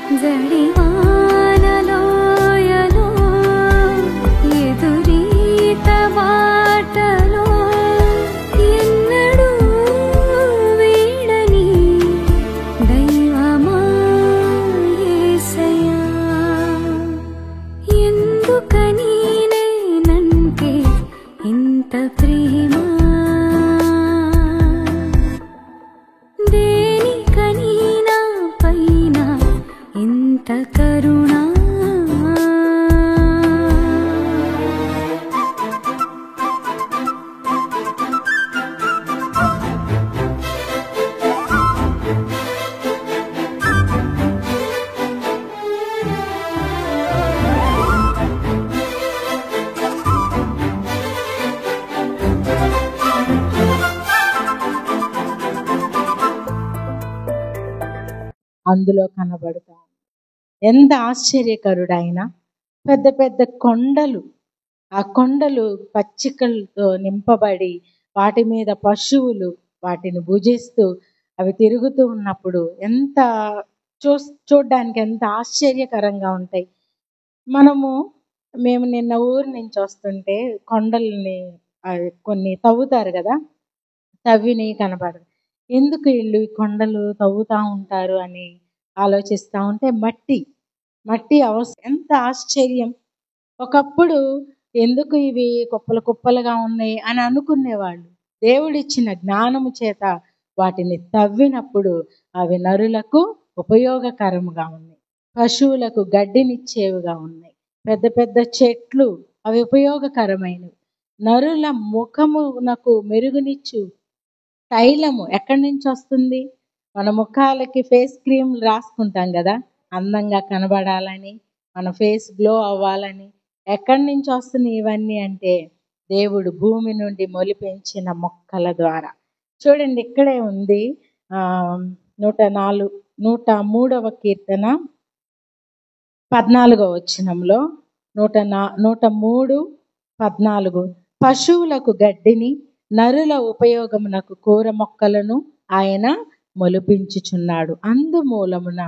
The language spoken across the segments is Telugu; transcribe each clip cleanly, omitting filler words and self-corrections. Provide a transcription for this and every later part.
జడివానలోయలో ఎదురీత బాటలో ఎన్నడూ వీడని దైవమా యేసయ్యా, ఎందుకని నేనంటే ఇంత ప్రేమ, దేనికని నా పైన ఇంత కరుణ. అందులో కనబడతాం. ఎంత ఆశ్చర్యకరుడైన పెద్ద పెద్ద కొండలు, ఆ కొండలు పచ్చికలతో నింపబడి వాటి మీద పశువులు వాటిని భుజిస్తూ అవి తిరుగుతూ ఉన్నప్పుడు ఎంత చూడ్డానికి ఎంత ఆశ్చర్యకరంగా ఉంటాయి. మేము నిన్న ఊరు నుంచి వస్తుంటే కొండల్ని కొన్ని తవ్వుతారు కదా, తవ్విని కనబడదు. ఎందుకు వీళ్ళు ఈ కొండలు తవ్వుతూ ఉంటారు అని ఆలోచిస్తూ ఉంటే మట్టి ఎంత ఆశ్చర్యం. ఒకప్పుడు ఎందుకు ఇవి కుప్పలు కుప్పలుగా ఉన్నాయి అని అనుకునేవాళ్ళు. దేవుడిచ్చిన జ్ఞానము చేత వాటిని తవ్వినప్పుడు అవి నరులకు ఉపయోగకరముగా ఉన్నాయి, పశువులకు గడ్డినిచ్చేవిగా ఉన్నాయి. పెద్ద పెద్ద చెట్లు అవి ఉపయోగకరమైనవి. నరుల ముఖమునకు మెరుగునిచ్చు తైలము ఎక్కడి నుంచి వస్తుంది? మన ముఖాలకి ఫేస్ క్రీమ్ రాసుకుంటాం కదా, అందంగా కనబడాలని, మన ఫేస్ గ్లో అవ్వాలని. ఎక్కడి నుంచి వస్తుంది ఇవన్నీ అంటే దేవుడు భూమి నుండి మొలిపించిన మొక్కల ద్వారా. చూడండి, ఇక్కడే ఉంది 103వ కీర్తన 14వ వచనంలో 103:14 పశువులకు గడ్డిని నరుల ఉపయోగమునకు కూర మొక్కలను ఆయన మొలిపించుచున్నాడు. అందుమూలమున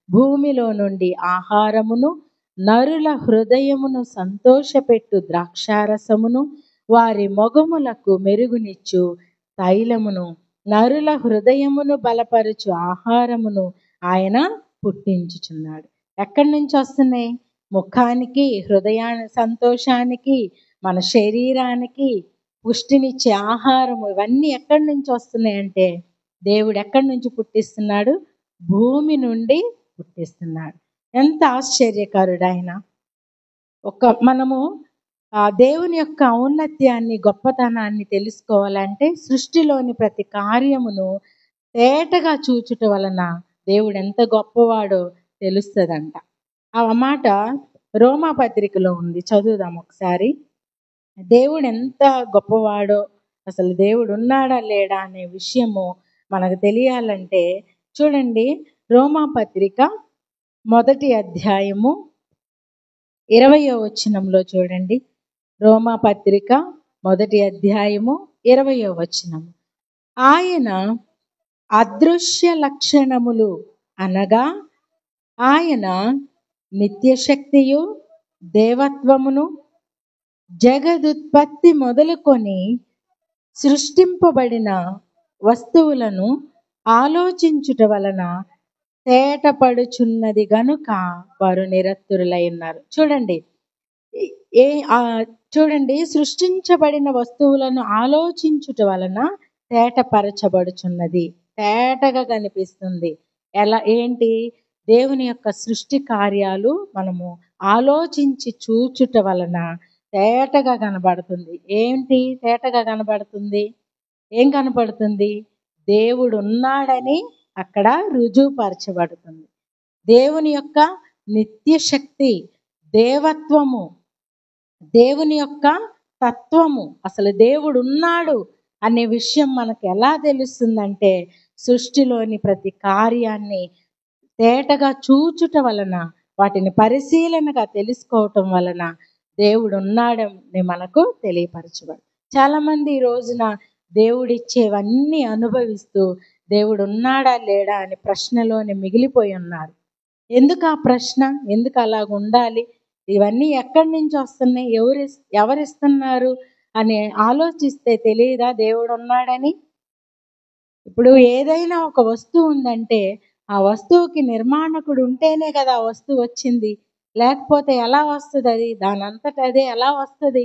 భూమిలో నుండి ఆహారమును, నరుల హృదయమును సంతోషపెట్టు ద్రాక్షారసమును, వారి మొగములకు మెరుగునిచ్చు తైలమును, నరుల హృదయమును బలపరచు ఆహారమును ఆయన పుట్టించుచున్నాడు. ఎక్కడి నుంచి వస్తున్నాయి? ముఖానికి, హృదయానికి, సంతోషానికి, మన శరీరానికి పుష్టినిచ్చే ఆహారము. ఇవన్నీ ఎక్కడి నుంచి వస్తున్నాయి అంటే దేవుడు ఎక్కడి నుంచి పుట్టిస్తున్నాడు? భూమి నుండి పుట్టిస్తున్నాడు. ఎంత ఆశ్చర్యకరుడైన మనము దేవుని యొక్క ఔన్నత్యాన్ని, గొప్పతనాన్ని తెలుసుకోవాలంటే సృష్టిలోని ప్రతి కార్యమును తేటగా చూచుట వలన దేవుడు ఎంత గొప్పవాడో తెలుస్తుందంట. ఆ మాట రోమా పత్రికలో ఉంది, చదువుదాం ఒకసారి. దేవుడు ఎంత గొప్పవాడో, అసలు దేవుడు ఉన్నాడా లేడా అనే విషయము మనకు తెలియాలంటే చూడండి, రోమా పత్రిక 1వ అధ్యాయము 20వ వచనంలో చూడండి. రోమా పత్రిక 1వ అధ్యాయము 20వ వచనం. ఆయన అదృశ్య లక్షణములు అనగా ఆయన నిత్యశక్తియు దేవత్వమును జగదుత్పత్తి మొదలుకొని సృష్టింపబడిన వస్తువులను ఆలోచించుట వలన తేటపడుచున్నది గనుక వారు నిరత్తురులై ఉన్నారు. చూడండి, సృష్టించబడిన వస్తువులను ఆలోచించుట వలన తేటపరచబడుచున్నది, తేటగా కనిపిస్తుంది. ఏంటి? దేవుని యొక్క సృష్టి కార్యాలు మనము ఆలోచించి చూచుట వలన తేటగా కనబడుతుంది. ఏంటి తేటగా కనబడుతుంది? ఏం కనబడుతుంది? దేవుడు ఉన్నాడని అక్కడ రుజువుపరచబడుతుంది. దేవుని యొక్క నిత్యశక్తి, దేవత్వము, దేవుని యొక్క తత్వము, అసలు దేవుడు ఉన్నాడు అనే విషయం మనకు ఎలా తెలుస్తుందంటే సృష్టిలోని ప్రతి కార్యాన్ని తేటగా చూచుట వలన, వాటిని పరిశీలనగా తెలుసుకోవటం వలన దేవుడు ఉన్నాడని మనకు తెలియపరచబడు. చాలా మంది ఈ రోజున దేవుడిచ్చేవన్నీ అనుభవిస్తూ దేవుడు ఉన్నాడా లేడా అని ప్రశ్నలోనే మిగిలిపోయి ఉన్నారు. ఎందుకు ఆ ప్రశ్న? ఎందుకు అలాగ ఉండాలి? ఇవన్నీ ఎక్కడి నుంచి వస్తున్నాయి? ఎవరిస్తున్నారు అని ఆలోచిస్తే తెలియదా దేవుడు ఉన్నాడని? ఇప్పుడు ఏదైనా ఒక వస్తువు ఉందంటే ఆ వస్తువుకి నిర్మాణకుడు ఉంటేనే కదా ఆ వస్తువు వచ్చింది. లేకపోతే ఎలా వస్తుంది? అది దానంతట అదే ఎలా వస్తుంది?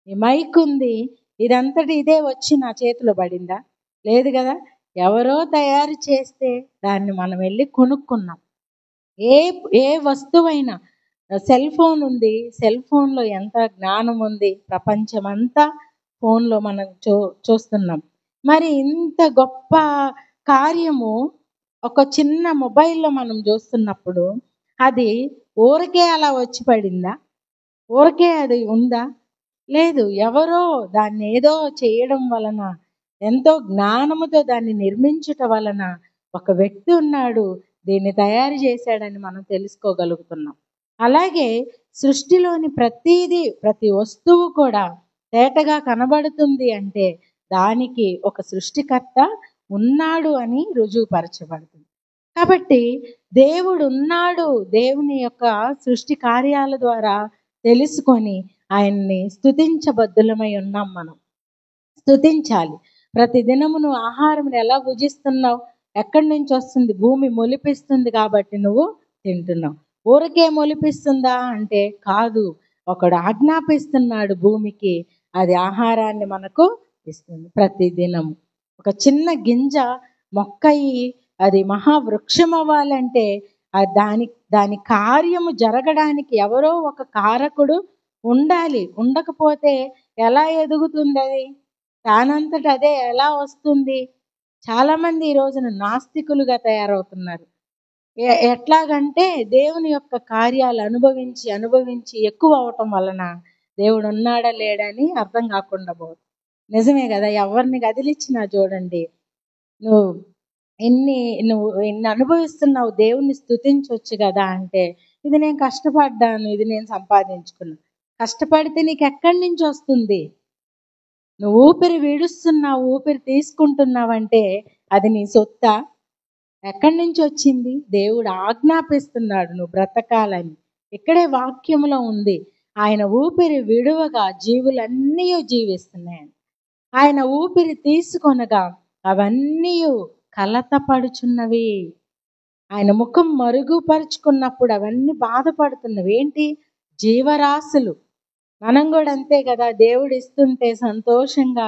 ఈ మైక్ ఉంది, ఇదంతటి ఇదే వచ్చి నా చేతిలో పడిందా? లేదు కదా. ఎవరో తయారు చేస్తే దాన్ని మనం వెళ్ళి కొనుక్కున్నాం. ఏ ఏ వస్తువైనా, సెల్ ఫోన్ ఉంది, సెల్ ఫోన్లో ఎంత జ్ఞానం ఉంది, ప్రపంచమంతా ఫోన్లో మనం చూస్తున్నాం. మరి ఇంత గొప్ప కార్యము ఒక చిన్న మొబైల్లో మనం చూస్తున్నప్పుడు అది ఊరికే అలా వచ్చి పడిందా? ఊరికే అది ఉందా? లేదు. ఎవరో దాన్ని ఏదో చేయడం వలన, ఎంతో జ్ఞానముతో దాన్ని నిర్మించుట వలన ఒక వ్యక్తి ఉన్నాడు, దీన్ని తయారు చేశాడని మనం తెలుసుకోగలుగుతున్నాం. అలాగే సృష్టిలోని ప్రతి వస్తువు కూడా తేటగా కనబడుతుంది అంటే దానికి ఒక సృష్టికర్త ఉన్నాడు అని రుజువుపరచబడుతుంది. కాబట్టి దేవుడు ఉన్నాడు. దేవుని యొక్క సృష్టి కార్యాల ద్వారా తెలుసుకొని ఆయన్ని స్తుతించబద్దులమై ఉన్నాం. మనం స్తుతించాలి. ప్రతి దినము నువ్వు ఆహారం ఎలా భుజిస్తున్నావు? ఎక్కడి నుంచి వస్తుంది? భూమి మొలిపిస్తుంది కాబట్టి నువ్వు తింటున్నావు. ఊరికే మొలిపిస్తుందా అంటే కాదు. ఒకడు ఆజ్ఞాపిస్తున్నాడు భూమికి, అది ఆహారాన్ని మనకు ఇస్తుంది. ప్రతి దినము ఒక చిన్న గింజ మొక్కయి అది మహావృక్షం అవ్వాలంటే దాని కార్యము జరగడానికి ఎవరో ఒక కారకుడు ఉండాలి. ఉండకపోతే ఎలా ఎదుగుతుంది? అది దానంతట అదే ఎలా వస్తుంది? చాలా మంది ఈ రోజున నాస్తికులుగా తయారవుతున్నారు. ఎట్లాగంటే దేవుని యొక్క కార్యాలు అనుభవించి ఎక్కువ అవటం వలన దేవుడు ఉన్నాడా లేడని అర్థం కాకుండా పోతుంది. నిజమే కదా. ఎవరిని కదిలిచ్చినా చూడండి, నువ్వు ఇన్ని అనుభవిస్తున్నావు, దేవుణ్ణి స్తుతించవచ్చు కదా అంటే, ఇది నేను కష్టపడ్డాను, ఇది నేను సంపాదించుకున్నాను. కష్టపడితే నీకు ఎక్కడి నుంచి వస్తుంది? నువ్వు ఊపిరి విడుస్తున్నావు, ఊపిరి తీసుకుంటున్నావంటే అది నీ సొత్తా? ఎక్కడి నుంచి వచ్చింది? దేవుడు ఆజ్ఞాపిస్తున్నాడు నువ్వు బ్రతకాలని. ఇక్కడే వాక్యంలో ఉంది. ఆయన ఊపిరి విడువగా జీవులన్నీ జీవిస్తున్నాయని. ఆయన ఊపిరి తీసుకొనగా అవన్నీ కలతపడుచున్నవి. ఆయన ముఖం మరుగుపరుచుకున్నప్పుడు అవన్నీ బాధపడుతున్నవి. ఏంటి? జీవరాశులు. మనం కూడా అంతే కదా. దేవుడు ఇస్తుంటే సంతోషంగా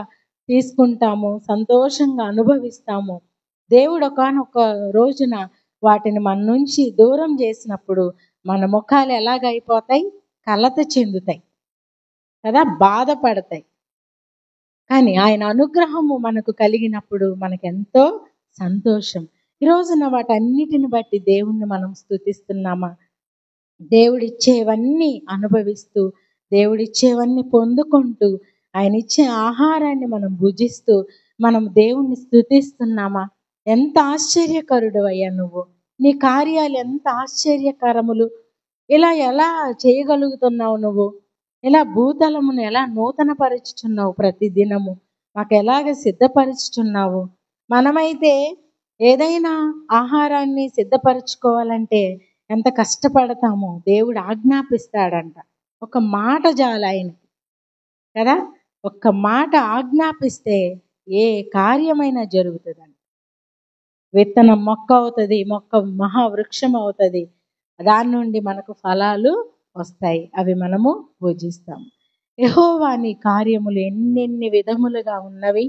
తీసుకుంటాము, సంతోషంగా అనుభవిస్తాము. దేవుడు ఒకానొక రోజున వాటిని మన నుంచి దూరం చేసినప్పుడు మన ముఖాలు ఎలాగైపోతాయి? కలత చెందుతాయి కదా, బాధపడతాయి. కానీ ఆయన అనుగ్రహము మనకు కలిగినప్పుడు మనకెంతో సంతోషం. ఈ రోజున వాటన్నిటిని బట్టి దేవుణ్ణి మనం స్తుతిస్తున్నామా? దేవుడిచ్చేవన్నీ అనుభవిస్తూ, దేవుడిచ్చేవన్నీ పొందుకుంటూ, ఆయన ఇచ్చే ఆహారాన్ని మనం భుజిస్తూ మనం దేవుణ్ణి స్తుతిస్తున్నామా? ఎంత ఆశ్చర్యకరుడు అయ్యా నువ్వు! నీ కార్యాలు ఎంత ఆశ్చర్యకరములు! ఇలా ఎలా చేయగలుగుతున్నావు నువ్వు? ఇలా భూతలమును ఎలా నూతనపరుచుచున్నావు? ప్రతి దినము మాకు ఎలాగ సిద్ధపరుచుచున్నావు? మనమైతే ఏదైనా ఆహారాన్ని సిద్ధపరచుకోవాలంటే ఎంత కష్టపడతామో దేవుడు ఆజ్ఞాపిస్తాడంట. ఒక మాట చాలు ఆయనకి కదా. ఒక్క మాట ఆజ్ఞాపిస్తే ఏ కార్యమైనా జరుగుతుందంట. విత్తనం మొక్క అవుతుంది, మొక్క మహావృక్షం అవుతుంది. దాని నుండి మనకు ఫలాలు వస్తాయి, అవి మనము భుజిస్తాము. యెహోవా నీ కార్యములు ఎన్నెన్ని విధములుగా ఉన్నవి.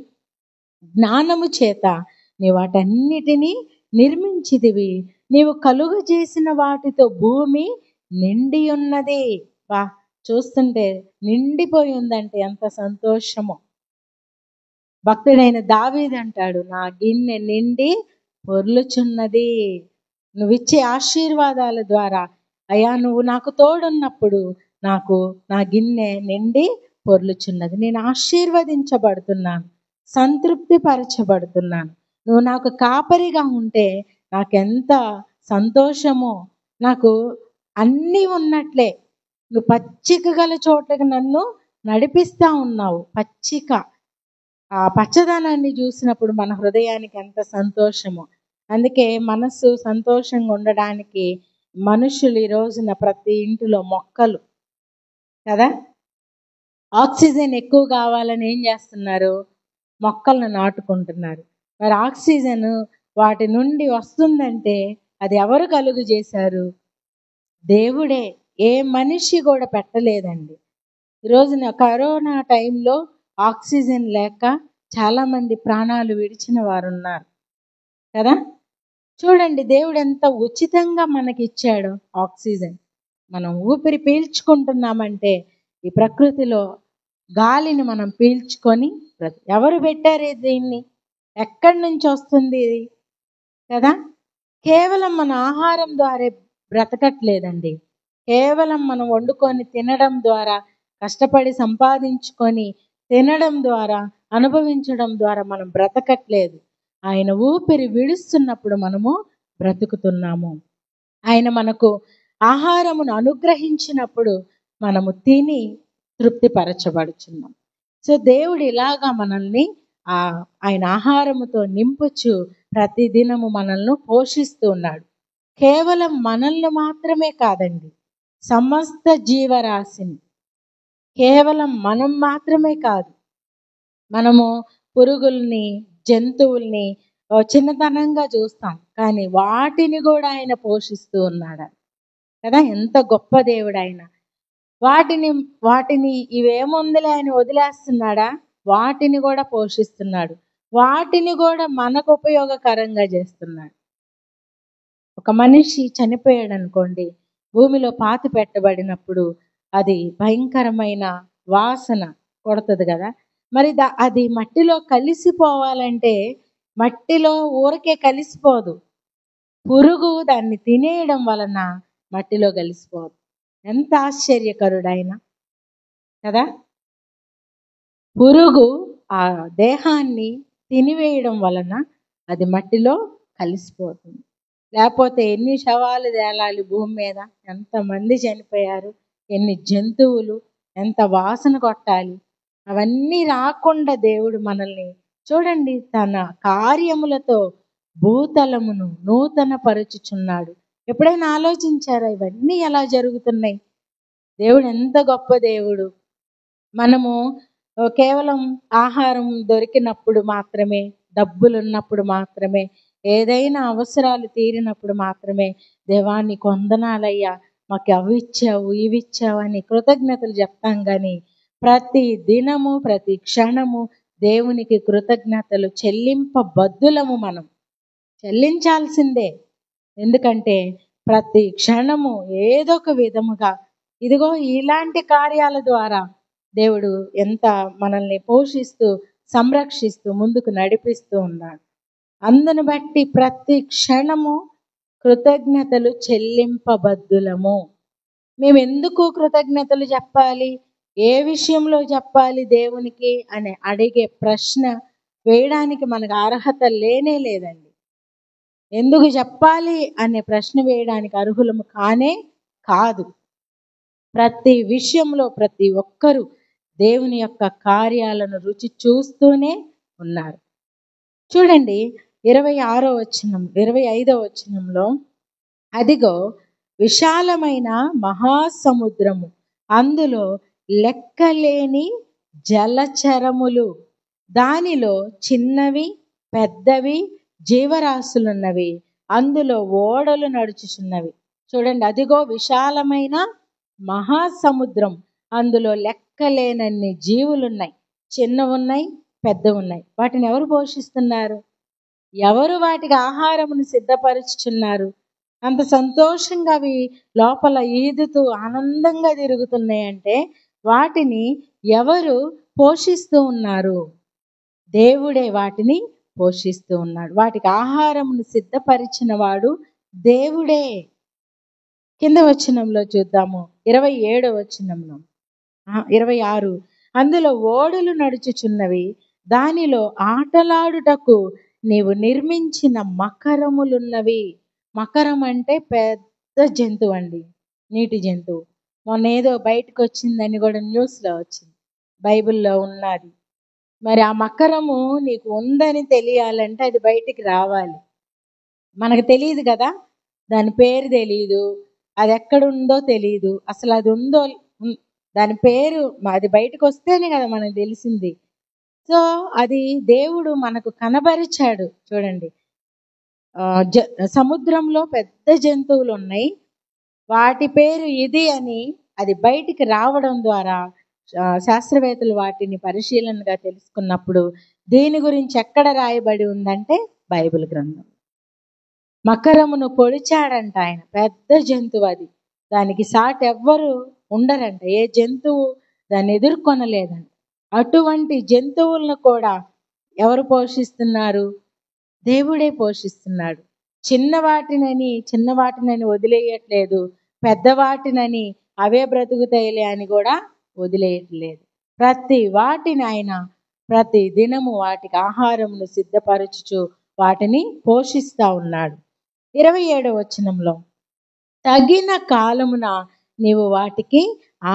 జ్ఞానము చేత నీ వాటన్నిటినీ నిర్మించిదివి. నీవు కలుగ చేసిన వాటితో భూమి నిండి ఉన్నది. వా, చూస్తుంటే నిండిపోయి ఉందంటే ఎంత సంతోషమో. భక్తుడైన దావీదు అంటాడు, నా గిన్నె నిండి పొర్లుచున్నది. నువ్విచ్చే ఆశీర్వాదాల ద్వారా అయ్యా, నువ్వు నాకు తోడున్నప్పుడు నా గిన్నె నిండి పొర్లుచున్నది. నేను ఆశీర్వదించబడుతున్నాను, సంతృప్తి పరచబడుతున్నాను. నువ్వు నాకు కాపరిగా ఉంటే నాకెంత సంతోషమో. నాకు అన్నీ ఉన్నట్లే నువ్వు పచ్చిక గల చోట్లకి నన్ను నడిపిస్తా ఉన్నావు. పచ్చిక, ఆ పచ్చదనాన్ని చూసినప్పుడు మన హృదయానికి ఎంత సంతోషమో. అందుకే మనస్సు సంతోషంగా ఉండడానికి మనుషులు ఈ రోజున ప్రతి ఇంటిలో మొక్కలు కదా, ఆక్సిజన్ ఎక్కువ కావాలని ఏం చేస్తున్నారు? మొక్కలను నాటుకుంటున్నారు. మరి ఆక్సిజన్ వాటి నుండి వస్తుందంటే అది ఎవరు కలుగు చేశారు? దేవుడే. ఏ మనిషి కూడా పెట్టలేదండి. ఈ రోజున కరోనా టైంలో ఆక్సిజన్ లేక చాలామంది ప్రాణాలు విడిచిన వారు ఉన్నారు కదా. చూడండి, దేవుడు ఎంత ఉచితంగా మనకి ఇచ్చాడు ఆక్సిజన్. మనం ఊపిరి పీల్చుకుంటున్నామంటే ఈ ప్రకృతిలో గాలిని మనం పీల్చుకొని ఎవరు పెట్టారు దీన్ని? ఎక్కడి నుంచి వస్తుంది ఇది కదా? కేవలం మన ఆహారం ద్వారా బ్రతకట్లేదండి. కేవలం మనం వండుకొని తినడం ద్వారా, కష్టపడి సంపాదించుకొని తినడం ద్వారా, అనుభవించడం ద్వారా మనం బ్రతకట్లేదు. ఆయన ఊపిరి విడుస్తున్నప్పుడు మనము బ్రతుకుతున్నాము. ఆయన మనకు ఆహారమును అనుగ్రహించినప్పుడు మనము తిని తృప్తిపరచబడుచున్నాం. సో దేవుడు ఇలాగా మనల్ని ఆయన ఆహారముతో నింపుచు ప్రతి దినము మనల్ని పోషిస్తూ ఉన్నాడు. కేవలం మనల్ని మాత్రమే కాదండి, సమస్త జీవరాశిని. కేవలం మనం మాత్రమే కాదు, మనము పురుగుల్ని, జంతువుల్ని చిన్నతనంగా చూస్తాం, కానీ వాటిని కూడా ఆయన పోషిస్తూ ఉన్నాడు కదా. ఎంత గొప్ప దేవుడు ఆయన. వాటిని ఇవేముందిలే ఆయన వదిలేస్తున్నాడా? వాటిని కూడా పోషిస్తున్నాడు. వాటిని కూడా మనకు ఉపయోగకరంగా చేస్తున్నాడు. ఒక మనిషి చనిపోయాడు అనుకోండి, భూమిలో పాతి పెట్టబడినప్పుడు అది భయంకరమైన వాసన కొడుతుంది కదా. మరి అది మట్టిలో కలిసిపోవాలంటే మట్టిలో ఊరికే కలిసిపోదు. పురుగు దాన్ని తినేయడం వలన మట్టిలో కలిసిపోదు. ఎంత ఆశ్చర్యకరుడైన కదా. పురుగు ఆ దేహాన్ని తినివేయడం వలన అది మట్టిలో కలిసిపోతుంది. లేకపోతే ఎన్ని శవాలు తేలాలి భూమి మీద, ఎంతమంది చనిపోయారు, ఎన్ని జంతువులు, ఎంత వాసన కొట్టాలి. అవన్నీ రాకుండా దేవుడు మనల్ని చూడండి తన కార్యములతో భూతలమును నూతన పరుచుచున్నాడు. ఎప్పుడైనా ఆలోచించారా ఇవన్నీ ఎలా జరుగుతున్నాయి? దేవుడు ఎంత గొప్ప దేవుడు. మనము కేవలం ఆహారం దొరికినప్పుడు మాత్రమే, డబ్బులు ఉన్నప్పుడు మాత్రమే, ఏదైనా అవసరాలు తీరినప్పుడు మాత్రమే దేవాన్ని వందనాలయ్యా, మాకు అవి ఇచ్చావు ఇవి ఇచ్చావు అని కృతజ్ఞతలు చెప్తాం. కానీ ప్రతి దినము ప్రతి క్షణము దేవునికి కృతజ్ఞతలు చెల్లింపబద్దులము. మనం చెల్లించాల్సిందే. ఎందుకంటే ప్రతి క్షణము ఏదో ఒక విధముగా ఇదిగో ఇలాంటి కార్యాల ద్వారా దేవుడు ఎంత మనల్ని పోషిస్తూ సంరక్షిస్తూ ముందుకు నడిపిస్తూ ఉన్నాడు. అందును బట్టి ప్రతి క్షణము కృతజ్ఞతలు చెల్లింపబద్దులము. మేము ఎందుకు కృతజ్ఞతలు చెప్పాలి, ఏ విషయంలో చెప్పాలి దేవునికి అని అడిగే ప్రశ్న వేయడానికి మనకు అర్హత లేనే లేదండి. ఎందుకు చెప్పాలి అనే ప్రశ్న వేయడానికి అర్హులము కానే కాదు. ప్రతి విషయంలో ప్రతి ఒక్కరూ దేవుని యొక్క కార్యాలను రుచి చూస్తూనే ఉన్నారు. చూడండి 25వ వచనంలో, అదిగో విశాలమైన మహాసముద్రము, అందులో లెక్కలేని జలచరములు, దానిలో చిన్నవి పెద్దవి జీవరాశులున్నవి, అందులో ఓడలు నడుచుచున్నవి. చూడండి, అదిగో విశాలమైన మహాసముద్రం, అందులో లెక్కలేనన్ని జీవులున్నాయి. చిన్నవి ఉన్నాయి, పెద్ద ఉన్నాయి. వాటిని ఎవరు పోషిస్తున్నారు? ఎవరు వాటికి ఆహారమును సిద్ధపరుచుచున్నారు? అంత సంతోషంగా అవి లోపల ఈదుతూ ఆనందంగా తిరుగుతున్నాయంటే వాటిని ఎవరు పోషిస్తూ ఉన్నారు? దేవుడే వాటిని పోషిస్తూ ఉన్నాడు. వాటికి ఆహారమును సిద్ధపరిచిన వాడు దేవుడే. కింద వచనంలో చూద్దాము, 27వ వచనంలో 26, అందులో ఓడలు నడుచుచున్నవి, దానిలో ఆటలాడుటకు నీవు నిర్మించిన మకరములున్నవి. మకరం అంటే పెద్ద జంతువు అండి, నీటి జంతువు. మొన్న ఏదో బయటకు వచ్చిందని కూడా న్యూస్లో వచ్చింది, బైబిల్లో ఉన్నది. మరి ఆ మకరము నీకు ఉందని తెలియాలంటే అది బయటికి రావాలి. మనకు తెలియదు కదా, దాని పేరు తెలియదు, అది ఎక్కడుందో తెలియదు, అసలు అది ఉందో దాని పేరు అది బయటకు వస్తేనే కదా మనకు తెలిసింది. సో అది దేవుడు మనకు కనబరిచాడు. చూడండి, సముద్రంలో పెద్ద జంతువులు ఉన్నాయి, వాటి పేరు ఇది అని అది బయటికి రావడం ద్వారా శాస్త్రవేత్తలు వాటిని పరిశీలనగా తెలుసుకున్నప్పుడు దీని గురించి ఎక్కడ రాయబడి ఉందంటే బైబిల్ గ్రంథం. మకరమును పొడిచాడంట ఆయన, పెద్ద జంతువు అది, దానికి సాటి ఎవ్వరు ఉండరంట, ఏ జంతువు దాన్ని ఎదుర్కొనలేదంట. అటువంటి జంతువులను కూడా ఎవరు పోషిస్తున్నారు? దేవుడే పోషిస్తున్నాడు. చిన్నవాటినని వదిలేయట్లేదు, పెద్దవాటినని అవే బ్రతుకుతాయిలే అని కూడా వదిలేయట్లేదు. ప్రతి వాటిని ఆయన ప్రతి దినము వాటికి ఆహారమును సిద్ధపరచుచు వాటిని పోషిస్తా ఉన్నాడు. 27వ వచనంలో, తగిన కాలమున నీవు వాటికి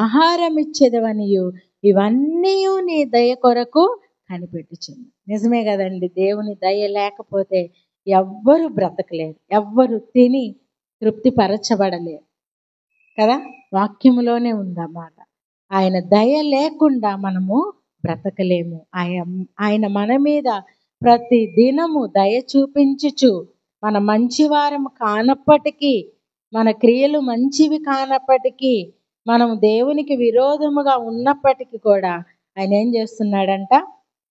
ఆహారం ఇచ్చేదవనియు ఇవన్నీ నీ దయ కొరకు కనిపెట్టుచుంది. నిజమే కదండి, దేవుని దయ లేకపోతే ఎవ్వరు బ్రతకలేరు, ఎవ్వరు తిని తృప్తిపరచబడలేరు కదా. వాక్యములోనే ఉందన్నమాట. ఆయన దయ లేకుండా మనము బ్రతకలేము. ఆయన మన మీద ప్రతి దినము దయ చూపించుచు, మన మంచివారం కానప్పటికీ, మన క్రియలు మంచివి కానప్పటికీ, మనం దేవునికి విరోధముగా ఉన్నప్పటికీ కూడా ఆయన ఏం చేస్తున్నాడంట?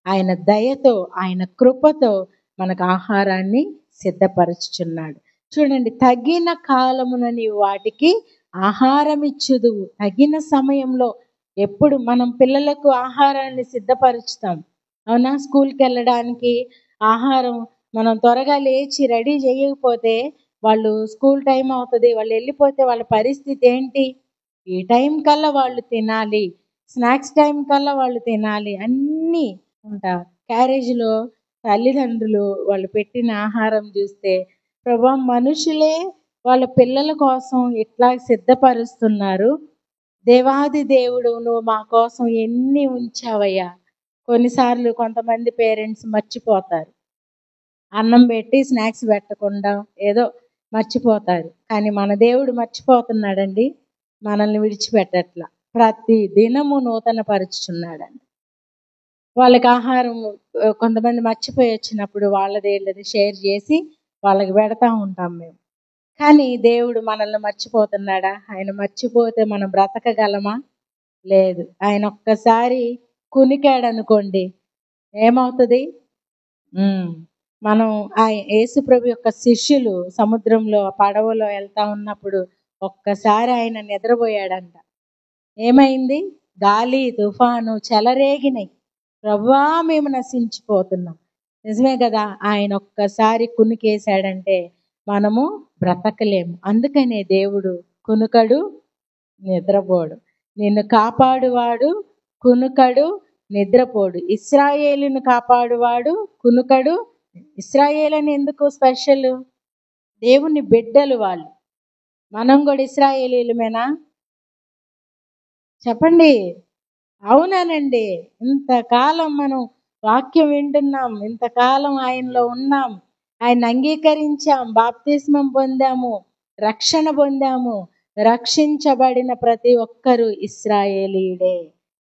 ఆయన దయతో, ఆయన కృపతో మనకు ఆహారాన్ని సిద్ధపరచుచున్నాడు. చూడండి, తగిన కాలమున నీవు వాటికి ఆహారం ఇచ్చుదువు. తగిన సమయంలో. ఎప్పుడు మనం పిల్లలకు ఆహారాన్ని సిద్ధపరుచుతాం, అవునా? స్కూల్కి వెళ్ళడానికి ఆహారం మనం త్వరగా లేచి రెడీ చేయకపోతే వాళ్ళు స్కూల్ టైం అవుతుంది, వాళ్ళు వెళ్ళిపోతే వాళ్ళ పరిస్థితి ఏంటి? ఈ టైం కల్లా వాళ్ళు తినాలి, స్నాక్స్ టైం కల్లా వాళ్ళు తినాలి అన్నీ ఉంటా. క్యారేజీలో తల్లిదండ్రులు వాళ్ళు పెట్టిన ఆహారం చూస్తే, ప్రభా మనుషులే వాళ్ళ పిల్లల కోసం ఎట్లా సిద్ధపరుస్తున్నారు, దేవాది దేవుడు నువ్వు మా కోసం ఎన్ని ఉంచావయ్యా. కొన్నిసార్లు కొంతమంది పేరెంట్స్ మర్చిపోతారు, అన్నం పెట్టి స్నాక్స్ పెట్టకుండా ఏదో మర్చిపోతారు. కానీ మన దేవుడు మర్చిపోతున్నాడండి, మనల్ని విడిచిపెట్టట్లా, ప్రతి దినము నూతన పరుచుచున్నాడండి. వాళ్ళకి ఆహారం కొంతమంది మర్చిపోయి వచ్చినప్పుడు వాళ్ళది షేర్ చేసి వాళ్ళకి పెడతా ఉంటాం మేము. కానీ దేవుడు మనల్ని మర్చిపోతున్నాడా? ఆయన మర్చిపోతే మనం బ్రతకగలమా? లేదు. ఆయన ఒక్కసారి కునికాడు అనుకోండి, ఏమవుతుంది? మనం యేసుప్రభు యొక్క శిష్యులు సముద్రంలో పడవలో వెళ్తా ఉన్నప్పుడు ఒక్కసారి ఆయన నిద్రపోయాడంట. ఏమైంది? గాలి తుఫాను చెలరేగినాయి, ప్రభువా మేము నశించిపోతున్నాం. నిజమే కదా, ఆయన ఒక్కసారి కునికేశాడంటే మనము బ్రతకలేము. అందుకనే దేవుడు కునుకడు, నిద్రపోడు. నిన్ను కాపాడువాడు కునుకడు, నిద్రపోడు. ఇశ్రాయేలును కాపాడువాడు కునుకడు. ఇశ్రాయేలు అని ఎందుకు స్పెషల్? దేవుని బిడ్డలు వాళ్ళు. మనం కూడా ఇశ్రాయేలీలమేనా? చెప్పండి. అవునానండి. ఇంతకాలం మనం వాక్యం వింటున్నాం, ఇంతకాలం ఆయనలో ఉన్నాం, ఆయన అంగీకరించాం, బాప్తిస్మం పొందాము, రక్షణ పొందాము. రక్షించబడిన ప్రతి ఒక్కరూ ఇశ్రాయేలీయుడే.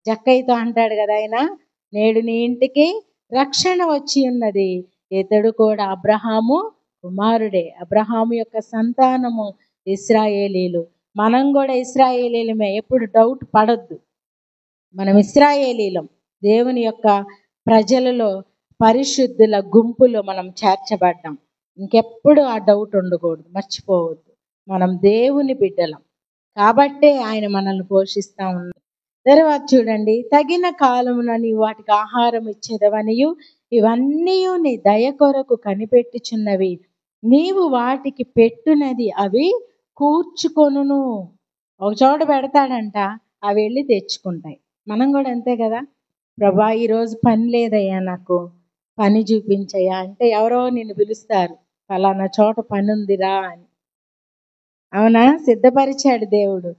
జక్కయ్యతో అంటాడు కదా ఆయన, నేడు నీ ఇంటికి రక్షణ వచ్చి ఉన్నది, ఇతడు కూడా అబ్రహాము కుమారుడే. అబ్రహాము యొక్క సంతానము ఇశ్రాయేలీలు. మనం కూడా ఇశ్రాయేలీలమే, ఎప్పుడు డౌట్ పడొద్దు. మనం ఇశ్రాయేలీలం, దేవుని యొక్క ప్రజలలో పరిశుద్ధుల గుంపులో మనం చేర్చబడ్డాం. ఇంకెప్పుడు ఆ డౌట్ ఉండకూడదు, మర్చిపోవద్దు. మనం దేవుని బిడ్డలం కాబట్టే ఆయన మనల్ని పోషిస్తా ఉన్నాడు. తర్వాత చూడండి, తగిన కాలమున నీవు వాటికి ఆహారం ఇచ్చేదవనియు ఇవన్నీ నీ దయ కొరకు కనిపెట్టుచున్నవి, నీవు వాటికి పెట్టునది అవి కూర్చుకొనును. ఒక చోట పెడతాడంట, అవి వెళ్ళి తెచ్చుకుంటాయి. మనం కూడా అంతే కదా. ప్రభా ఈరోజు పని లేదయ్యా, నాకు పని చూపించయ్యా అంటే ఎవరో నిన్ను పిలుస్తారు, ఫలానా చోట పని ఉందిరా అని. అవునా? సిద్ధపరిచాడు దేవుడు.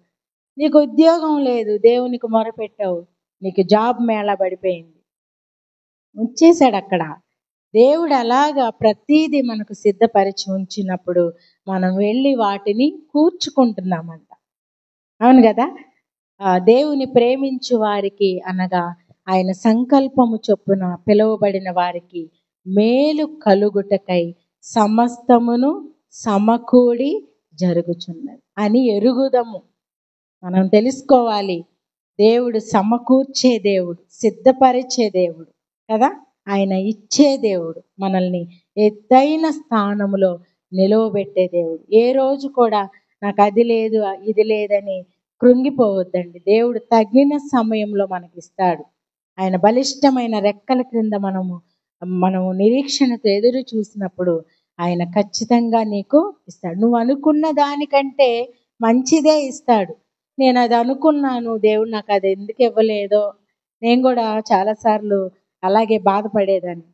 నీకు ఉద్యోగం లేదు, దేవునికి మొరపెట్టావు, నీకు జాబ్ మేళా పడిపోయింది, ఉంచేశాడు అక్కడ. దేవుడు అలాగా ప్రతీది మనకు సిద్ధపరిచి ఉంచినప్పుడు మనం వెళ్ళి వాటిని కూర్చుకుంటున్నామంట. అవును కదా. దేవుని ప్రేమించు వారికి అనగా ఆయన సంకల్పము చొప్పున పిలువబడిన వారికి మేలు కలుగుటకై సమస్తమును సమకూడి జరుగుచున్నది అని ఎరుగుదము. మనం తెలుసుకోవాలి, దేవుడు సమకూర్చే దేవుడు, సిద్ధపరిచే దేవుడు కదా. ఆయన ఇచ్చే దేవుడు, మనల్ని ఎత్తైన స్థానములో నిలవబెట్టే దేవుడు. ఏ రోజు కూడా నాకు అది లేదు ఇది లేదని కృంగిపోవద్దండి. దేవుడు తగిన సమయంలో మనకిస్తాడు. ఆయన బలిష్టమైన రెక్కల క్రింద మనము నిరీక్షణతో ఎదురు చూసినప్పుడు ఆయన ఖచ్చితంగా నీకు ఇస్తాడు. నువ్వు అనుకున్న దానికంటే మంచిదే ఇస్తాడు. నేను అది అనుకున్నాను, దేవుడు నాకు అది ఎందుకు ఇవ్వలేదో. నేను కూడా చాలాసార్లు అలాగే బాధపడేదాన్ని.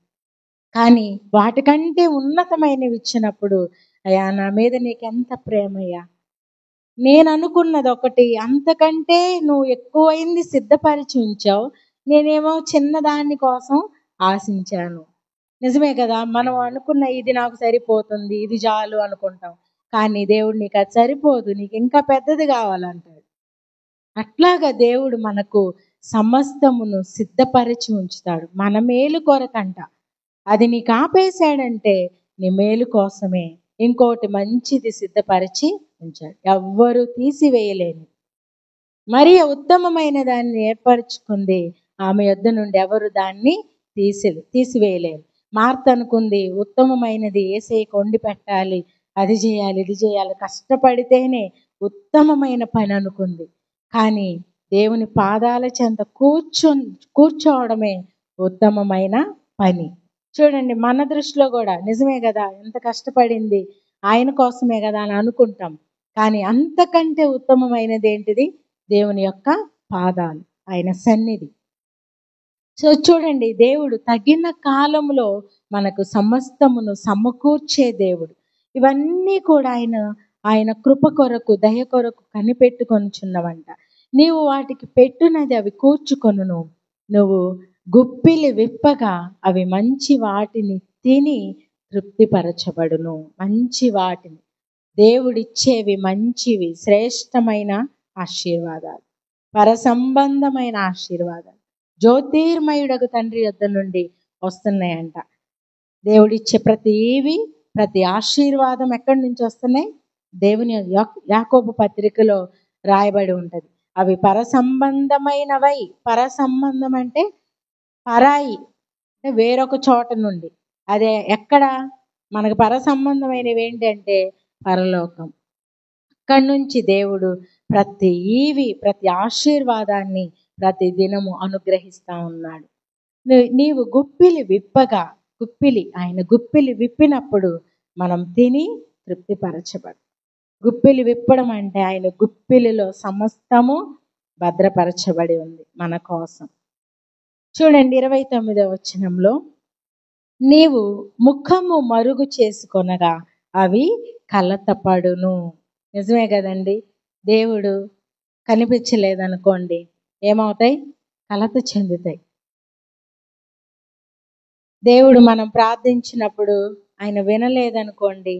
కానీ వాటికంటే ఉన్నతమైనవి ఇచ్చినప్పుడు, అయ్యా నా మీద నీకెంత ప్రేమయ్యా, నేను అనుకున్నది ఒకటి, అంతకంటే నువ్వు ఎక్కువైంది సిద్ధపరిచి ఉంచావు, నేనేమో చిన్నదాని కోసం ఆశించాను. నిజమే కదా. మనం అనుకున్న ఇది నాకు సరిపోతుంది, ఇది చాలు అనుకుంటాం. కానీ దేవుడు నీకు అది సరిపోదు, నీకు ఇంకా పెద్దది కావాలంటాడు. అట్లాగా దేవుడు మనకు సమస్తమును సిద్ధపరిచి ఉంచుతాడు మన మేలు కొరకంట. అది నీకు ఆపేశాడంటే నీ మేలు కోసమే ఇంకోటి మంచిది సిద్ధపరిచి ఉంచాడు. ఎవ్వరూ తీసివేయలేని మరి ఉత్తమమైన దాన్ని ఏర్పరచుకుంది ఆమె యొద్ద నుండి ఎవరు దాన్ని తీసివేయలేరు. మార్త అనుకుంది ఉత్తమమైనది యేసయ్యకు వండి పెట్టాలి, అది చేయాలి ఇది చేయాలి, కష్టపడితేనే ఉత్తమమైన పని అనుకుంది. కానీ దేవుని పాదాల చెంత కూర్చోవడమే ఉత్తమమైన పని. చూడండి, మన దృష్టిలో కూడా నిజమే కదా, ఎంత కష్టపడింది ఆయన కోసమే కదా అని అనుకుంటాం. కానీ అంతకంటే ఉత్తమమైనది ఏంటిది? దేవుని యొక్క పాదాలు, ఆయన సన్నిధి. సో చూడండి, దేవుడు తగిన కాలంలో మనకు సమస్తమును సమకూర్చే దేవుడు. ఇవన్నీ కూడా ఆయన కృప కొరకు, దయ కొరకు కనిపెట్టుకొనుచున్నవంట. నీవు వాటికి పెట్టునది అవి కూర్చుకొనును. నువ్వు గుప్పిలి విప్పగా అవి మంచి వాటిని తిని తృప్తిపరచబడును. మంచి వాటిని, దేవుడిచ్చేవి మంచివి, శ్రేష్టమైన ఆశీర్వాదాలు, పరసంబంధమైన ఆశీర్వాదాలు జ్యోతిర్మయుడకు తండ్రి యొద్ద నుండి వస్తున్నాయంట. దేవుడిచ్చే ప్రతి ఆశీర్వాదం ఎక్కడి నుంచి వస్తున్నాయి? దేవుని యాకోబు పత్రికలో రాయబడి ఉంటది. అవి పరసంబంధమైనవై. పరసంబంధం అంటే పరాయి, అంటే వేరొక చోట నుండి. అదే ఎక్కడ మనకు పరసంబంధమైనవి ఏంటంటే పరలోకం. అక్కడి నుంచి దేవుడు ప్రతి ఆశీర్వాదాన్ని ప్రతి దినము అనుగ్రహిస్తా ఉన్నాడు. నీవు గుప్పిలి విప్పగా, ఆయన గుప్పిలి విప్పినప్పుడు మనం తిని తృప్తిపరచబడు. గుప్పిలి విప్పడం అంటే ఆయన గుప్పిలిలో సమస్తము భద్రపరచబడి ఉంది మన కోసం. చూడండి 29వ వచనంలో, నీవు ముఖము మరుగు చేసుకొనగా అవి కలతపడును. నిజమే కదండి. దేవుడు కనిపించలేదనుకోండి, ఏమవుతాయి? కలత చెందుతాయి. దేవుడు మనం ప్రార్థించినప్పుడు ఆయన వినలేదనుకోండి,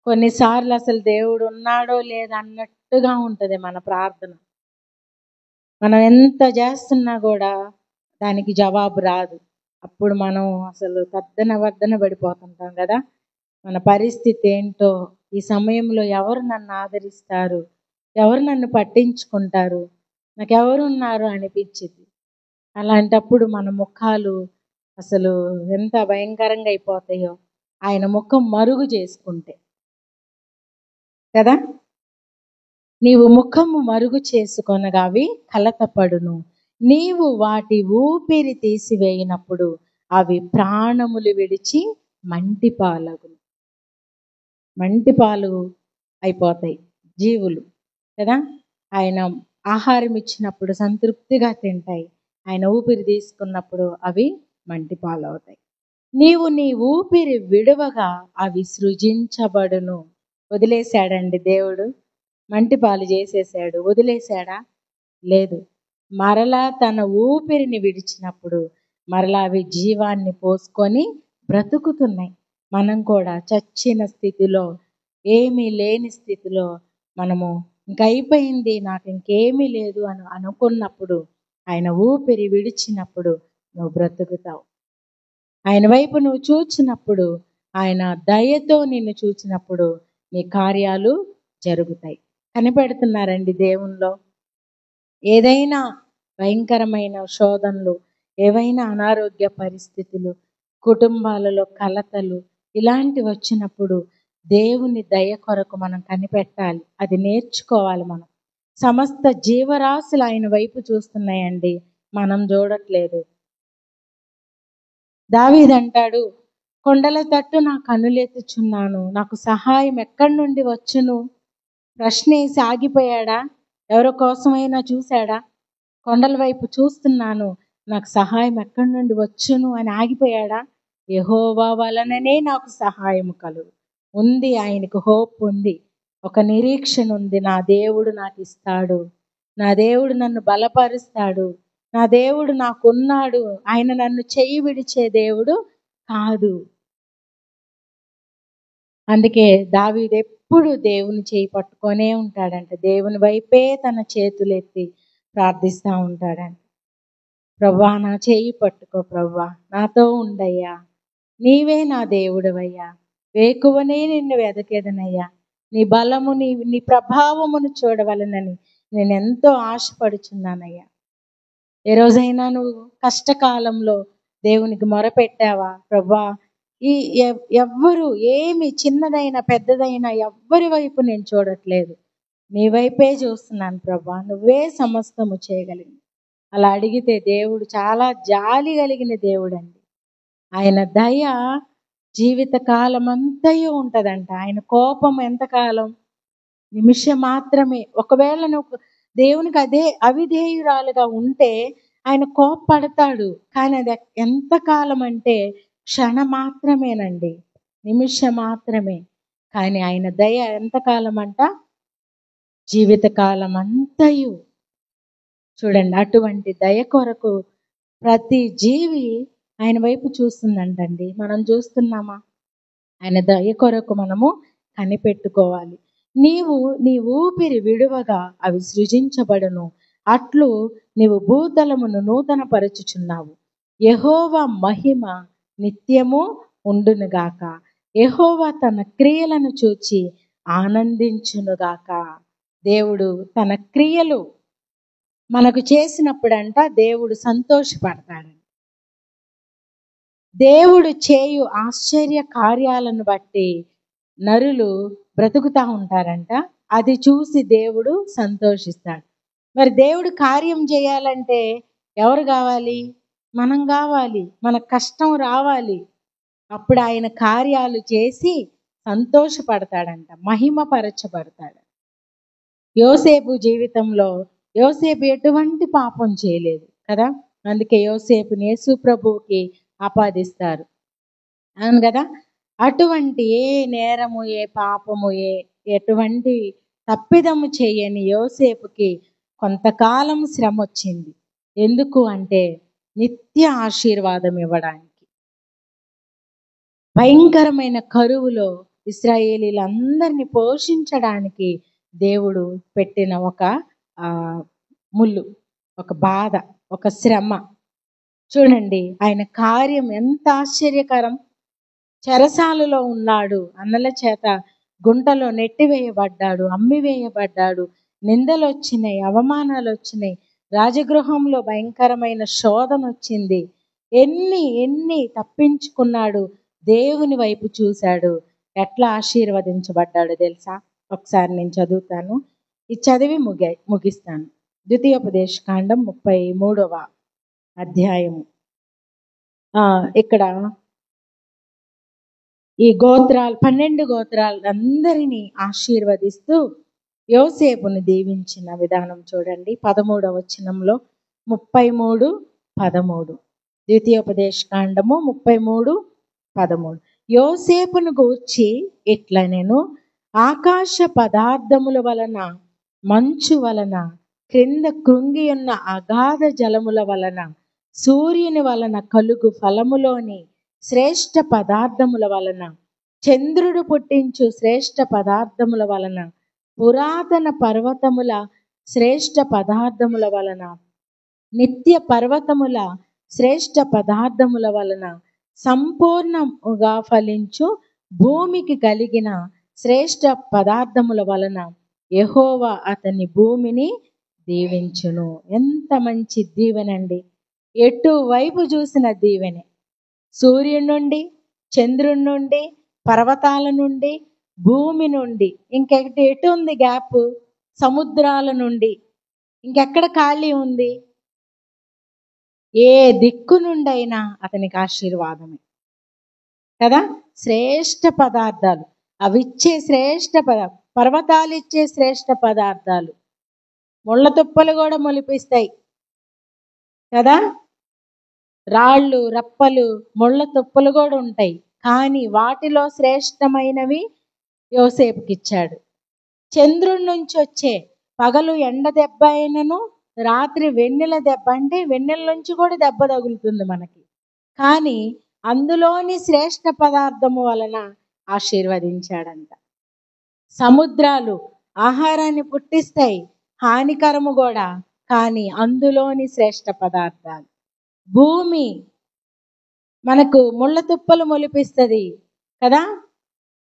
కొన్నిసార్లు అసలు దేవుడు ఉన్నాడో లేదన్నట్టుగా ఉంటుంది మన ప్రార్థన. మనం ఎంత చేస్తున్నా కూడా దానికి జవాబు రాదు. అప్పుడు మనం అసలు వర్ధన పడిపోతుంటాం కదా. మన పరిస్థితి ఏంటో, ఈ సమయంలో ఎవరు నన్ను ఆదరిస్తారు, ఎవరు నన్ను పట్టించుకుంటారు, నాకు ఎవరున్నారు అనిపించింది. అలాంటప్పుడు మన ముఖాలు అసలు ఎంత భయంకరంగా అయిపోతాయో ఆయన ముఖం మరుగు చేసుకుంటే కదా. నీవు ముఖము మరుగు చేసుకొనగా అవి కలతపడును. నీవు వాటి ఊపిరి తీసివేయినప్పుడు అవి ప్రాణములు విడిచి మంటిపాలగును. మంటిపాలు అయిపోతాయి జీవులు కదా. ఆయన ఆహారం ఇచ్చినప్పుడు సంతృప్తిగా తింటాయి, ఆయన ఊపిరి తీసుకున్నప్పుడు అవి మంటిపాలు అవుతాయి. నీవు నీ ఊపిరి విడవగా అవి సృజించబడును. వదిలేశాడండి దేవుడు, మంటిపాలు చేసేసాడు. వదిలేశాడా? లేదు. మరలా తన ఊపిరిని విడిచినప్పుడు మరలా అవి జీవాన్ని పోసుకొని బ్రతుకుతున్నాయి. మనం కూడా చచ్చిన స్థితిలో ఏమీ లేని స్థితిలో మనము ఇంకైపోయింది, నాకు ఇంకేమీ లేదు అని అనుకున్నప్పుడు, ఆయన ఊపిరి విడిచినప్పుడు నువ్వు బ్రతుకుతావు. ఆయన వైపు నువ్వు చూచినప్పుడు, ఆయన దయతో నిన్ను చూచినప్పుడు నీ కార్యాలు జరుగుతాయి. కనిపెడుతున్నారండి దేవునిలో. ఏదైనా భయంకరమైన శోధనలు, ఏవైనా అనారోగ్య పరిస్థితులు, కుటుంబాలలో కలతలు ఇలాంటివి వచ్చినప్పుడు దేవుని దయ కొరకు మనం కనిపెట్టాలి. అది నేర్చుకోవాలి మనం. సమస్త జీవరాశులు ఆయన వైపు చూస్తున్నాయండి, మనం చూడట్లేదు. దావీదు అంటాడు, కొండల తట్టు నా కన్నులెత్తుచున్నాను, నాకు సహాయం ఎక్కడి నుండి వచ్చును? ప్రశ్నేసి ఆగిపోయాడా? ఎవరి కోసమైనా చూశాడా? కొండల వైపు చూస్తున్నాను, నాకు సహాయం ఎక్కడి నుండి వచ్చును అని ఆగిపోయాడా? యెహోవా వలననే నాకు సహాయం కలుగు ఉంది. ఆయనకు హోప్ ఉంది, ఒక నిరీక్షణ ఉంది. నా దేవుడు నాకు ఇస్తాడు, నా దేవుడు నన్ను బలపరుస్తాడు, నా దేవుడు నాకున్నాడు, ఆయన నన్ను చెయ్యి విడిచే దేవుడు కాదు. అందుకే దావీదు ఎప్పుడు దేవుని చేయి పట్టుకొనే ఉంటాడంట. దేవుని వైపే తన చేతులెత్తి ప్రార్థిస్తూ ఉంటాడంట. ప్రభువా నా చేయి పట్టుకో, ప్రభువా నాతో ఉండయ్యా, నీవే నా దేవుడవయ్యా, వేకువనే నిన్ను వెదకెదనయ్యా, నీ బలము నీ ప్రభావమును చూడవలనని నేను ఎంతో ఆశపడుచున్నానయ్యా. ఏ రోజైనా నువ్వు కష్టకాలంలో దేవునికి మొరపెట్టావా? ప్రభువా ఎవ్వరు ఏమి చిన్నదైనా పెద్దదైనా ఎవ్వరి వైపు నేను చూడట్లేదు, నీ వైపే చూస్తున్నాను ప్రభువా, నువ్వే సమస్తము చేయగలిగింది. అలా అడిగితే దేవుడు చాలా జాలి కలిగిన దేవుడు అండి. ఆయన దయ జీవిత కాలం అంతయు ఉంటదంట. ఆయన కోపం ఎంతకాలం? నిమిషం మాత్రమే. ఒకవేళ నువ్వు దేవునికి అవిధేయురాలుగా ఉంటే ఆయన కోపపడతాడు, కానీ అది ఎంతకాలం అంటే క్షణం మాత్రమేనండి, నిమిషం మాత్రమే. కానీ ఆయన దయ ఎంతకాలం అంట? జీవితకాలం అంతయు. చూడండి, అటువంటి దయ కొరకు ప్రతి జీవి ఆయన వైపు చూస్తుందంటండి. మనం చూస్తున్నామా? ఆయన దయ కొరకు మనము కనిపెట్టుకోవాలి. నీ ఊపిరి విడువగా అవి సృజించబడును, అట్లు నీవు భూతలమును నూతన పరచుచున్నావు. యెహోవా మహిమ నిత్యము ఉండునుగాక, యెహోవా తన క్రియలను చూచి ఆనందించునుగాక. దేవుడు తన క్రియలు మనకు చేసినప్పుడంట దేవుడు సంతోషపడతాడు. దేవుడు చేయు ఆశ్చర్య కార్యాలను బట్టి నరులు బ్రతుకుతా ఉంటారంట. అది చూసి దేవుడు సంతోషిస్తాడు. మరి దేవుడు కార్యం చేయాలంటే ఎవరు కావాలి? మనం కావాలి, మన కష్టం రావాలి. అప్పుడు ఆయన కార్యాలు చేసి సంతోషపడతాడంట, మహిమపరచబడతాడు. యోసేపు జీవితంలో యోసేపు ఎటువంటి పాపం చేయలేదు కదా, అందుకే యోసేపుని యేసు ప్రభువుకి ఆపాదిస్తారు, అవును కదా. అటువంటి ఏ నేరము, ఏ పాపము, ఎటువంటి తప్పిదము చేయని యోసేపుకి కొంతకాలం శ్రమ వచ్చింది. ఎందుకు అంటే నిత్య ఆశీర్వాదం ఇవ్వడానికి. భయంకరమైన కరువులో ఇశ్రాయేలీలందరినీ పోషించడానికి దేవుడు పెట్టిన ఒక ముళ్ళు, ఒక బాధ, ఒక శ్రమ. చూడండి ఆయన కార్యం ఎంత ఆశ్చర్యకరం. చెరసాలలో ఉన్నాడు, అన్నల చేత గుంటలో నెట్టివేయబడ్డాడు, అమ్మివేయబడ్డాడు, నిందలు వచ్చినాయి, అవమానాలు వచ్చినాయి, రాజగృహంలో భయంకరమైన శోధన వచ్చింది. ఎన్ని తప్పించుకున్నాడు, దేవుని వైపు చూశాడు, ఎట్లా ఆశీర్వదించబడ్డాడు తెలుసా? ఒకసారి నేను చదువుతాను, ఇది చదివి ముగిస్తాను. ద్వితీయోపదేశకాండం 33వ అధ్యాయము. ఇక్కడ ఈ 12 గోత్రాలు అందరినీ ఆశీర్వదిస్తూ యోసేపుని దీవించిన విధానం చూడండి. 13వ వచనంలో 33:13 ద్వితీయోపదేశకాండము 33:13 యోసేపును గూర్చి ఇట్లా నేను ఆకాశ పదార్థముల వలన, మంచు వలన, క్రింద కృంగి ఉన్న అగాధ జలముల వలన, సూర్యుని వలన కలుగు ఫలములోని శ్రేష్ఠ పదార్థముల వలన, చంద్రుడు పుట్టించు శ్రేష్ఠ పదార్థముల వలన, పురాతన పర్వతముల శ్రేష్ఠ పదార్థముల వలన, నిత్య పర్వతముల శ్రేష్ఠ పదార్థముల వలన, సంపూర్ణముగా ఫలించు భూమికి కలిగిన శ్రేష్ఠ పదార్థముల వలన యెహోవా అతని భూమిని దీవించును. ఎంత మంచి దీవెనండి! ఎటువైపు చూసిన దీవెనే. సూర్యుడి నుండి, చంద్రుడి నుండి, పర్వతాల నుండి, భూమి నుండి, ఇంకెక్కడి ఎటు ఉంది గ్యాప్? సముద్రాల నుండి ఇంకెక్కడ ఖాళీ ఉంది? ఏ దిక్కు నుండైనా అతనికి ఆశీర్వాదమే కదా. శ్రేష్ఠ పదార్థాలు అవి ఇచ్చే శ్రేష్ఠ పర్వతాలు ఇచ్చే శ్రేష్ఠ పదార్థాలు. ముళ్ళ తుప్పలు కూడా మొలిపిస్తాయి కదా. రాళ్ళు, రప్పలు, ముళ్ళ తుప్పలు కూడా ఉంటాయి. కానీ వాటిలో శ్రేష్టమైనవి యోసేపుకి ఇచ్చాడు. చంద్రుడి నుంచి వచ్చే పగలు ఎండ దెబ్బ అయినను, రాత్రి వెన్నెల దెబ్బ, అంటే వెన్నెల నుంచి కూడా దెబ్బ తగులుతుంది మనకి. కానీ అందులోని శ్రేష్ఠ పదార్థము వలన ఆశీర్వదించాడంట. సముద్రాలు ఆహారాన్ని పుట్టిస్తాయి, హానికరము కూడా, కానీ అందులోని శ్రేష్ఠ పదార్థాలు. భూమి మనకు ముళ్ళ తుప్పలు మొలిపిస్తుంది కదా,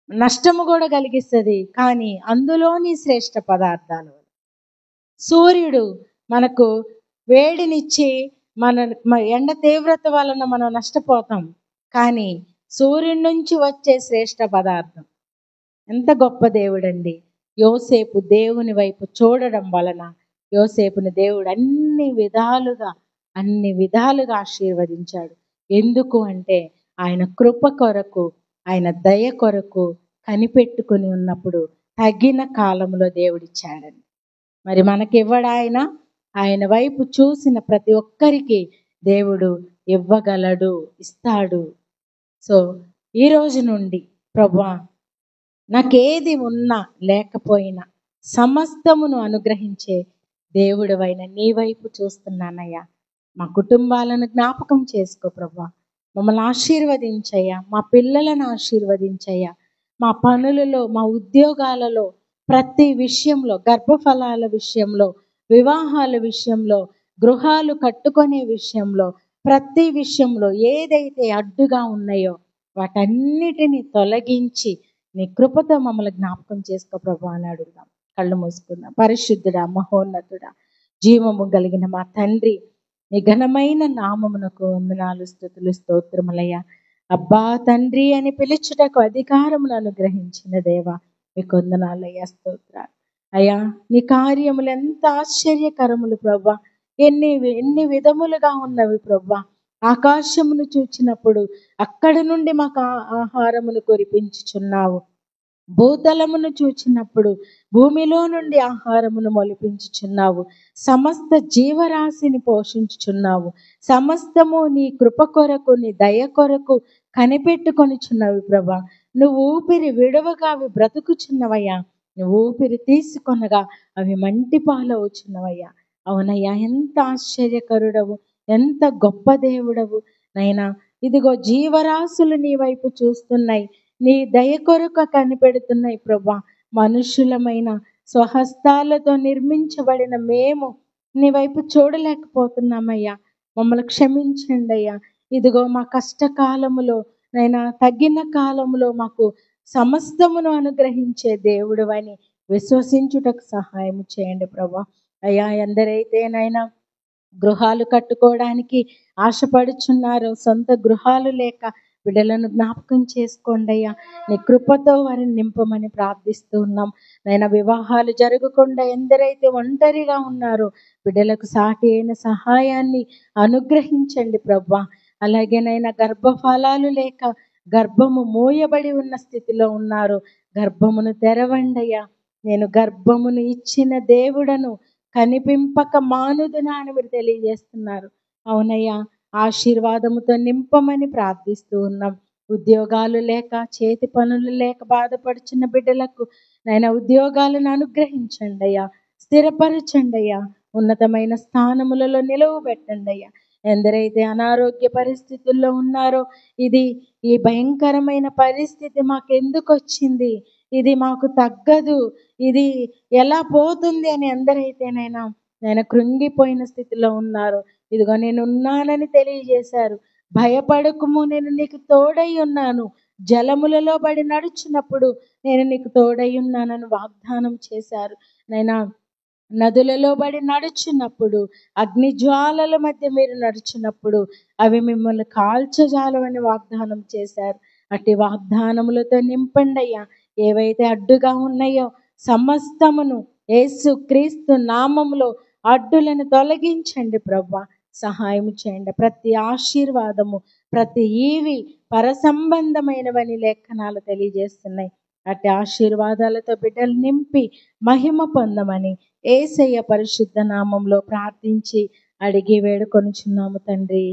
నష్టము కూడా కలిగిస్తుంది, కానీ అందులోని శ్రేష్ఠ పదార్థాలు. సూర్యుడు మనకు వేడినిచ్చి మన ఎండ తీవ్రత వలన మనం నష్టపోతాం, కానీ సూర్యుడి నుంచి వచ్చే శ్రేష్ఠ పదార్థం. ఎంత గొప్ప దేవుడండి! యోసేపు దేవుని వైపు చూడడం వలన యోసేపుని దేవుడు అన్ని విధాలుగా ఆశీర్వదించాడు. ఎందుకు అంటే ఆయన కృప కొరకు, ఆయన దయ కొరకు కనిపెట్టుకుని ఉన్నప్పుడు తగిన కాలంలో దేవుడిచ్చాడండి. మరి మనకివ్వడా ఆయన వైపు చూసిన ప్రతి ఒక్కరికి దేవుడు ఇవ్వగలడు, ఇస్తాడు. సో ఈ రోజు నుండి ప్రభువా, నాకేది ఉన్నా లేకపోయినా సమస్తమును అనుగ్రహించే దేవుడివైన నీ వైపు చూస్తున్నానయ్యా. మా కుటుంబాలను జ్ఞాపకం చేసుకో ప్రభువా, మమ్మల్ని ఆశీర్వదించయ్యా, మా పిల్లలను ఆశీర్వదించయ్యా, మా పనులలో, మా ఉద్యోగాలలో, ప్రతి విషయంలో, గర్భఫలాల విషయంలో, వివాహాల విషయంలో, గృహాలు కట్టుకునే విషయంలో, ప్రతి విషయంలో ఏదైతే అడ్డుగా ఉన్నాయో వాటన్నిటిని తొలగించి నీ కృపతో మమ్మల్ని జ్ఞాపకం చేసుకో ప్రభువా అని అడుగుదాం. కళ్ళు మూసుకుందాం. పరిశుద్ధుడా, మహోన్నతుడా, జీవము కలిగిన మా తండ్రి, నీ ఘనమైన నామమునకు వందనాలు, స్తుతులు, స్తోత్రములయ్యా. అబ్బా తండ్రి అని పిలుచుటకు అధికారమును అనుగ్రహించిన దేవా, మీకు వందనాలయ్యా, స్తోత్రాలు అయ్యా. నీ కార్యములు ఎంత ఆశ్చర్యకరములు ప్రభువా, ఎన్ని విధములుగా ఉన్నవి ప్రభువా. ఆకాశమును చూచినప్పుడు అక్కడి నుండి మాకు ఆహారమును కురిపించుచున్నావు. భూతలమును చూచినప్పుడు భూమిలో నుండి ఆహారమును మొలిపించుచున్నావు. సమస్త జీవరాశిని పోషించుచున్నావు. సమస్తము నీ కృప కొరకు, నీ దయ కొరకు కనిపెట్టుకొనిచున్నవి ప్రభా. నువ్వు ఊపిరి విడవగా అవి బ్రతుకుచున్నవయ్యా. నువ్వు ఊపిరి తీసుకొనగా అవి మంటి పాలవుచున్నవయ్యా. అవునయ్యా, ఎంత ఆశ్చర్యకరుడవు, ఎంత గొప్ప దేవుడవు నైనా. ఇదిగో జీవరాశులు నీ వైపు చూస్తున్నాయి, నీ దయ కొరకు కనిపెడుతున్నాయి ప్రభా. మనుషులమైన స్వహస్తాలతో నిర్మించబడిన మేము నీ వైపు చూడలేకపోతున్నామయ్యా. మమ్మల్ని క్షమించండి అయ్యా. ఇదిగో మా కష్టకాలములో నైనా, తగ్గిన కాలంలో మాకు సమస్తమును అనుగ్రహించే దేవుడు అని విశ్వసించుటకు సహాయం చేయండి ప్రభా. అయ్యా, ఎందరైతే నైనా గృహాలు కట్టుకోవడానికి ఆశపడుచున్నారు, సొంత గృహాలు లేక బిడ్డలను జ్ఞాపకం చేసుకోండి అయ్యా. నీ కృపతో వారిని నింపమని ప్రార్థిస్తూ ఉన్నాం నైనా. వివాహాలు జరగకుండా ఎందరైతే ఒంటరిగా ఉన్నారో బిడ్డలకు సాటి అయిన సహాయాన్ని అనుగ్రహించండి ప్రభా. అలాగేనైనా గర్భఫలాలు లేక గర్భము మూయబడి ఉన్న స్థితిలో ఉన్నారు, గర్భమును తెరవండి అయ్యా. నేను గర్భమును ఇచ్చిన దేవుడను, కనిపింపక మానుదునా అని మీరు తెలియజేస్తున్నారు. అవునయ్యా, ఆశీర్వాదముతో నింపమని ప్రార్థిస్తూ ఉన్నాం. ఉద్యోగాలు లేక, చేతి పనులు లేక బాధపడుచున్న బిడ్డలకు నైనా ఉద్యోగాలను అనుగ్రహించండి అయ్యా. స్థిరపరచండి అయ్యా. ఉన్నతమైన స్థానములలో నిలువ పెట్టండి అయ్యా. ఎందరైతే అనారోగ్య పరిస్థితుల్లో ఉన్నారో, ఈ భయంకరమైన పరిస్థితి మాకెందుకు వచ్చింది, ఇది మాకు తగ్గదు, ఇది ఎలా పోతుంది అని ఎందరైతేనైనా నేను కృంగిపోయిన స్థితిలో ఉన్నారు, ఇదిగో నేను ఉన్నానని తెలియజేశారు. భయపడకుము, నేను నీకు తోడై ఉన్నాను, జలములలో పడి నడుచున్నప్పుడు నేను నీకు తోడై ఉన్నానని వాగ్దానం చేశారు. నైనా నదులలో పడి నడుచున్నప్పుడు, అగ్ని జ్వాలల మధ్య మీరు నడుచున్నప్పుడు అవి మిమ్మల్ని కాల్చజాలవని వాగ్దానం చేశారు. అట్టి వాగ్దానములతో నింపండి అయ్యా. ఏవైతే అడ్డుగా ఉన్నాయో సమస్తమును యేసు క్రీస్తు నామములో అడ్డులను తొలగించండి ప్రభువా. సహాయం చేయండి. ప్రతి ఆశీర్వాదము, ప్రతి ఈవి పరసంబంధమైనవని లేఖనాలు తెలియజేస్తున్నాయి. అట్టి ఆశీర్వాదాలతో బిడ్డలు నింపి మహిమ పొందమని యేసయ్య పరిశుద్ధ నామంలో ప్రార్థించి అడిగి వేడుకొనుచున్నాము తండ్రి.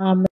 ఆమేన్.